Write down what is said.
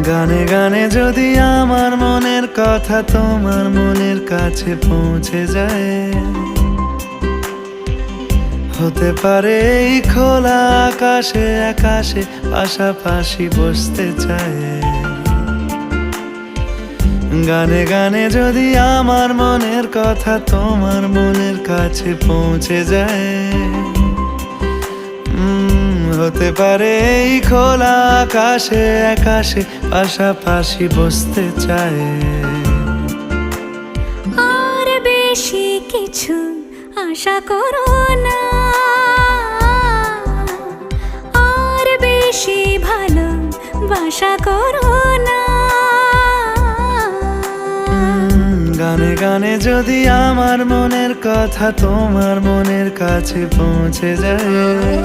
গানে গানে যদি আমার মনের কথা তোমার মনের কাছে পৌঁছে যায়, হতে পারে এই খোলা আকাশে আকাশে পাশাপাশি বসতে চায়। গানে গানে যদি আমার মনের কথা তোমার মনের কাছে পৌঁছে যায়, হতে পারে এই খোলা আকাশে আকাশে পাশাপাশি বসতে চায়। আর বেশি কিছু আশা করো না, আর বেশি ভালোবাসা করো না। গানে গানে যদি আমার মনের কথা তোমার মনের কাছে পৌঁছে যায়,